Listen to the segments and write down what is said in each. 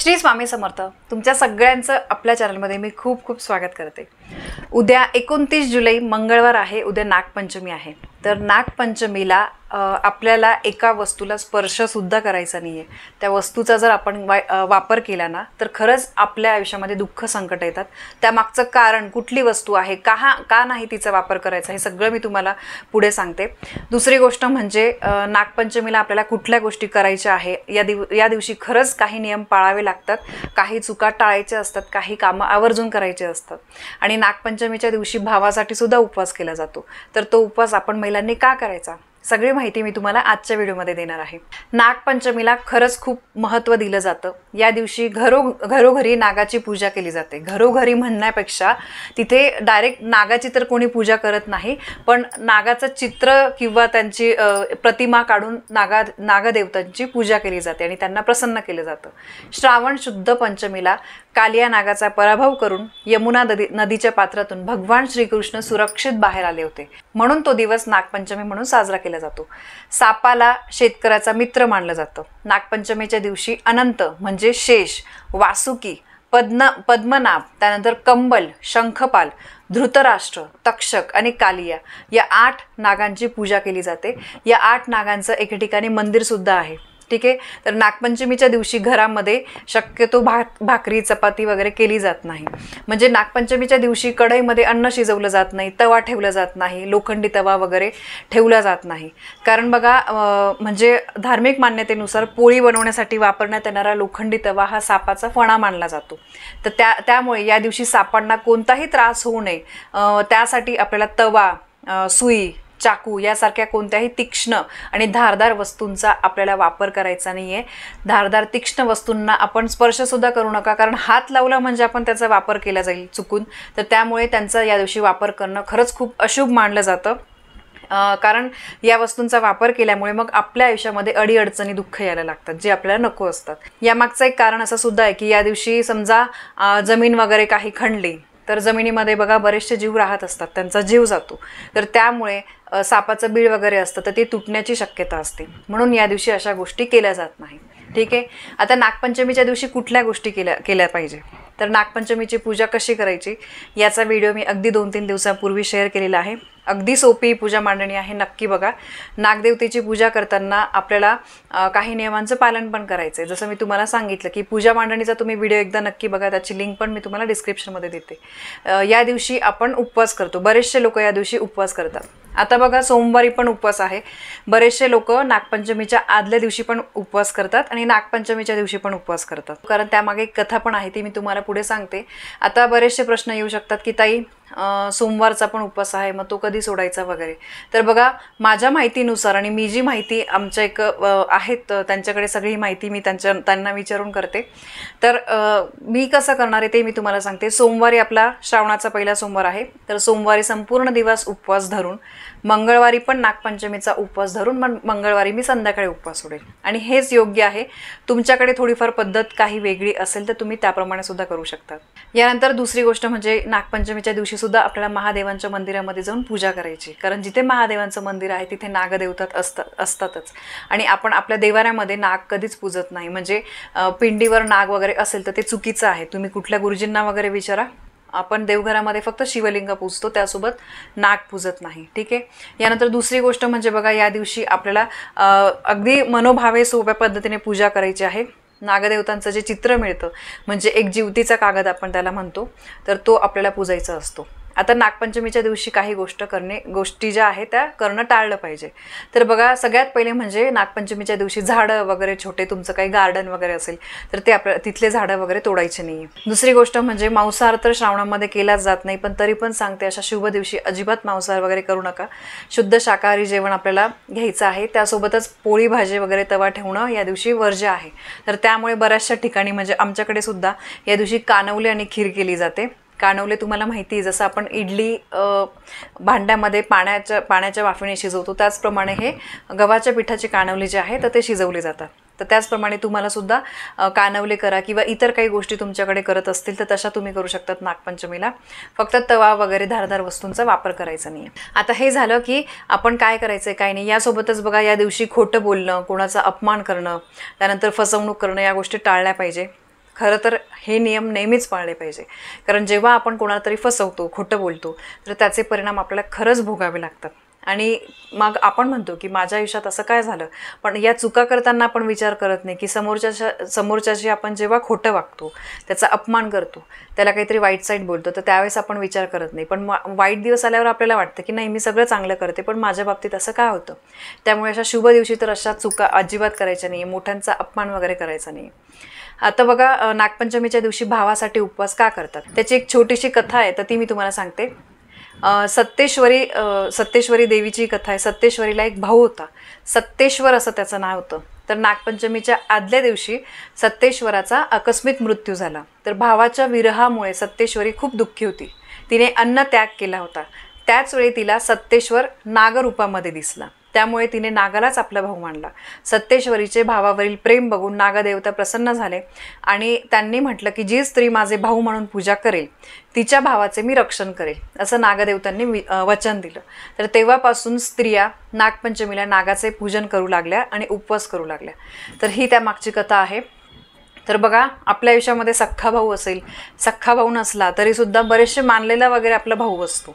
श्री स्वामी समर्थ तुमच्या सगळ्यांचं आपल्या चॅनलमध्ये मी खूप खूप स्वागत करते। उद्या 29 जुलै मंगळवार आहे, उद्या नागपंचमी आहे। तर नागपंचमीला आपल्याला एका वस्तूला स्पर्श सुद्धा करायचा नाहीये। त्या वस्तूचा जर आपण वापर केला ना तर खरंच आपल्या आयुष्यामध्ये दुःख संकट येतात। त्यामागचं कारण कुठली वस्तू आहे, का नाही तिचा वापर करायचा, हे सगळं मी तुम्हाला पुढे सांगते। दुसरी गोष्ट म्हणजे नागपंचमीला आपल्याला कुठल्या गोष्टी करायच्या आहे, या दिवशी खरंच काही नियम पाळावे लागतात, काही चुका टाळायच्या असतात, काही कामं आवर्जून करायचे असतात। आणि नागपंचमीच्या दिवशी भावासाठी सुद्धा उपवास केला जातो। तर तो उपवास आपण महिलांनी का करायचा, सगळी माहिती मी तुम्हाला आजच्या व्हिडिओमध्ये देणार आहे। नागपंचमीला खरंच खूप महत्त्व दिलं जातं। या दिवशी घरोघरी नागाची पूजा केली जाते। घरोघरी म्हणण्यापेक्षा तिथे डायरेक्ट नागाची तर कोणी पूजा करत नाही, पण नागाचं चित्र किंवा त्यांची प्रतिमा काढून नागदेवतांची पूजा केली जाते आणि त्यांना प्रसन्न केलं जातं। श्रावण शुद्ध पंचमीला कालिया नागाचा पराभव करून यमुना नदीच्या पात्रातून भगवान श्रीकृष्ण सुरक्षित बाहेर आले होते, म्हणून तो दिवस नागपंचमी म्हणून साजरा केला जातो। सापाला शेतकऱ्याचा मित्र मानलं जातं। नागपंचमीच्या दिवशी अनंत म्हणजे शेष, वासुकी, पद्मनाभ, त्यानंतर कंबल, शंखपाल, धृतराष्ट्र, तक्षक आणि कालिया या 8 नागांची पूजा केली जाते। या 8 नागांचं एके ठिकाणी मंदिर सुद्धा आहे। ठीक आहे, तर नागपंचमीच्या दिवशी घरामध्ये शक्यतो भाकरी चपाती वगैरे केली जात नाही। म्हणजे नागपंचमीच्या दिवशी कढईमध्ये अन्न शिजवलं जात नाही, तवा ठेवला जात नाही, लोखंडी तवा वगैरे ठेवला जात नाही। कारण बघा म्हणजे धार्मिक मान्यतेनुसार पोळी बनवण्यासाठी वापरण्यात येणारा लोखंडी तवा हा सापाचा फणा मानला जातो। तर त्यामुळे या दिवशी सापांना कोणताही त्रास होऊ नये त्यासाठी आपल्याला तवा, सुई, चाकू यासारख्या कोणत्याही तीक्ष्ण आणि धारदार वस्तूंचा आपल्याला वापर करायचा नाहीये। धारदार तीक्ष्ण वस्तूंना आपण स्पर्श सुद्धा करू नका, कारण हात लावला म्हणजे आपण त्याचा वापर केला जाईल चुकून। तर त्यामुळे त्यांचा या दिवशी वापर करणं खरंच खूप अशुभ मानलं जातं। कारण या वस्तूंचा वापर केल्यामुळे मग आपल्या आयुष्यामध्ये अडीअडचणी दुःख यायला लागतात, जे आपल्याला नको असतात। यामागचं एक कारण असं सुद्धा आहे की या दिवशी समजा जमीन वगैरे काही खणली तर जमिनीमध्ये बघा बरेचसे जीव राहत असतात, त्यांचा जीव जातो। तर त्यामुळे सापाचं बीळ वगैरे असतं तर ते तुटण्याची शक्यता असते, म्हणून या दिवशी अशा गोष्टी केल्या जात नाही। ठीक आहे, आता नागपंचमीच्या दिवशी कुठल्या गोष्टी केल्या पाहिजे, तर नागपंचमीची पूजा कशी करायची याचा व्हिडिओ मी अगदी 2-3 दिवसांपूर्वी शेअर केलेला आहे। अगदी सोपी पूजा मांडणी आहे, नक्की बघा। नागदेवतेची पूजा करताना आपल्याला काही नियमांचं पालन पण करायचं आहे। जसं मी तुम्हाला सांगितलं की पूजा मांडणीचा तुम्ही व्हिडिओ एकदा नक्की बघा, त्याची लिंक पण मी तुम्हाला डिस्क्रिप्शनमध्ये देते। या दिवशी आपण उपवास करतो, बरेचसे लोक या दिवशी उपवास करतात। आता बघा सोमवारी पण उपवास आहे, बरेचसे लोक नागपंचमीच्या आदल्या दिवशी पण उपवास करतात आणि नागपंचमीच्या दिवशी पण उपवास करतात, कारण त्यामागे एक कथा पण आहे, ती मी तुम्हाला पुढे सांगते। आता बरेचसे प्रश्न येऊ शकतात की ताई सोमवारचा पण उपवास आहे, मग तो कधी सोडायचा वगैरे। तर बघा माझ्या माहितीनुसार आणि मी जी माहिती आमच्या एक आहेत त्यांच्याकडे सगळी माहिती मी त्यांना विचारून करते। तर मी कसं करणार आहे ते मी तुम्हाला सांगते। सोमवारी आपला श्रावणाचा पहिला सोमवार आहे, तर सोमवारी संपूर्ण दिवस उपवास धरून, मंगळवारी पण नागपंचमीचा उपवास धरून मंगळवारी मी संध्याकाळी उपवास सोडेल, आणि हेच योग्य आहे। तुमच्याकडे थोडीफार पद्धत काही वेगळी असेल तर तुम्ही त्याप्रमाणे सुद्धा करू शकता। यानंतर दुसरी गोष्ट म्हणजे नागपंचमीच्या दिवशी सुद्धा आपल्याला महादेवांच्या मंदिरामध्ये जाऊन पूजा करायची, कारण जिथे महादेवांचं मंदिर आहे तिथे नागदेवता असतातच, आणि आपण आपल्या देवाऱ्यामध्ये नाग कधीच पूजत नाही। म्हणजे पिंडीवर नाग वगैरे असेल तर ते चुकीचं आहे। तुम्ही कुठल्या गुरुजींना वगैरे विचारा, आपण देवघरामध्ये फक्त शिवलिंग पूजतो, त्यासोबत नाग पूजत नाही। ठीक आहे, यानंतर दुसरी गोष्ट म्हणजे बघा या दिवशी आपल्याला अगदी मनोभावे सोप्या पद्धतीने पूजा करायची आहे। नागदेवतांचं जे चित्र मिळतं म्हणजे एक जीवतीचा कागद आपण त्याला म्हणतो, तर तो आपल्याला पूजायचा असतो। आता नागपंचमीच्या दिवशी काही गोष्टी ज्या आहेत त्या करणं टाळलं पाहिजे। तर बघा सगळ्यात पहिले म्हणजे नागपंचमीच्या दिवशी झाडं वगैरे छोटे, तुमचं काही गार्डन वगैरे असेल तर ते आपल्याला तिथले झाडं वगैरे तोडायचे नाही। दुसरी गोष्ट म्हणजे मांसाहार तर श्रावणामध्ये केलाच जात नाही, पण तरी पण सांगते अशा शुभ दिवशी अजिबात मांसाहार वगैरे करू नका। शुद्ध शाकाहारी जेवण आपल्याला घ्यायचं आहे, त्यासोबतच पोळी भाजी वगैरे तवा ठेवणं या दिवशी वर्ज्य आहे। तर त्यामुळे बऱ्याचशा ठिकाणी म्हणजे आमच्याकडे सुद्धा या दिवशी कानवले आणि खीर केली जाते। कानवले तुम्हाला माहिती आहे, जसं आपण इडली भांड्यामध्ये पाण्याच्या वाफेने शिजवतो त्याचप्रमाणे हे गव्हाच्या पिठाचे कानवले जे आहे तर ते शिजवले जातात। तर त्याचप्रमाणे तुम्हाला सुद्धा कानवले करा किंवा इतर काही गोष्टी तुमच्याकडे करत असतील तर तशा तुम्ही करू शकतात नागपंचमीला। फक्त तवा वगैरे धारदार वस्तूंचा वापर करायचा नाही। आता हे झालं की आपण काय करायचं काय नाही। यासोबतच बघा या दिवशी खोटं बोलणं, कोणाचा अपमान करणं, त्यानंतर फसवणूक करणं या गोष्टी टाळल्या पाहिजे। खरं तर हे नियम नेहमीच पाळले पाहिजे, कारण जेव्हा आपण कोणाला तरी फसवतो, खोटं बोलतो, तर त्याचे परिणाम आपल्याला खरंच भोगावे लागतात. आणि मग आपण म्हणतो की माझ्या आयुष्यात असं काय झालं, पण या चुका करताना आपण विचार करत नाही की समोरच्याशी आपण जेव्हा खोटं वागतो, त्याचा अपमान करतो, त्याला काहीतरी वाईट साईड बोलतो, तर त्यावेळेस आपण विचार करत नाही. पण वाईट दिवस आल्यावर आपल्याला वाटतं की नाही, मी सगळं चांगलं करते, पण माझ्या बाबतीत असं काय होतं. त्यामुळे अशा शुभ दिवशी तर अशा चुका अजिबात करायच्या नाही, मोठ्यांचा अपमान वगैरे करायचा नाही. आता बघा, नागपंचमीच्या दिवशी भावासाठी उपवास का करतात, त्याची एक छोटीशी कथा आहे, तर ती मी तुम्हाला सांगते. सत्तेश्वरी देवीची कथा आहे. सत्तेश्वरीला एक भाऊ होता, सत्तेश्वर असं त्याचं नाव होतं. तर नागपंचमीच्या आदल्या दिवशी सत्तेश्वराचा आकस्मिक मृत्यू झाला. तर भावाच्या विरहामुळे सत्तेश्वरी खूप दुःखी होती. तिने अन्न त्याग केला होता. त्याच वेळी तिला सत्तेश्वर नागरूपामध्ये दिसला, त्यामुळे तिने नागालाच आपला भाऊ मानला. सत्तेश्वरीचे भावावरील प्रेम बघून नागदेवता प्रसन्न झाले आणि त्यांनी म्हटलं की जी स्त्री माझे भाऊ म्हणून पूजा करेल, तिच्या भावाचे मी रक्षण करेल, असं नागदेवतांनी वचन दिलं. तर तेव्हापासून स्त्रिया नागपंचमीला नागाचे पूजन करू लागल्या आणि उपवास करू लागल्या. तर ही त्यामागची कथा आहे. तर बघा, आपल्या आयुष्यामध्ये सख्खा भाऊ असेल, सख्खा भाऊ नसला तरीसुद्धा बरेचसे मानलेला वगैरे आपला भाऊ असतो.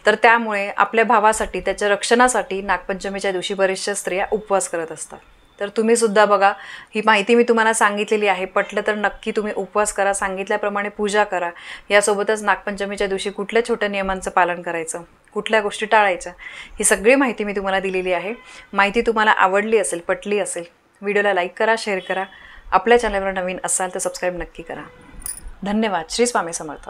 तर त्यामुळे आपल्या भावासाठी, त्याच्या रक्षणासाठी नागपंचमीच्या दिवशी बरेचशा स्त्रिया उपवास करत असतात. तर तुम्हीसुद्धा बघा, ही माहिती मी तुम्हाला सांगितलेली आहे, पटलं तर नक्की तुम्ही उपवास करा, सांगितल्याप्रमाणे पूजा करा. यासोबतच नागपंचमीच्या दिवशी कुठल्या छोट्या नियमांचं पालन करायचं, कुठल्या गोष्टी टाळायच्या, ही सगळी माहिती मी तुम्हाला दिलेली आहे. माहिती तुम्हाला आवडली असेल, पटली असेल, व्हिडिओला लाईक करा, शेअर करा. आपल्या चॅनलवर नवीन असाल तर सबस्क्राईब नक्की करा. धन्यवाद. श्री स्वामी समर्थ.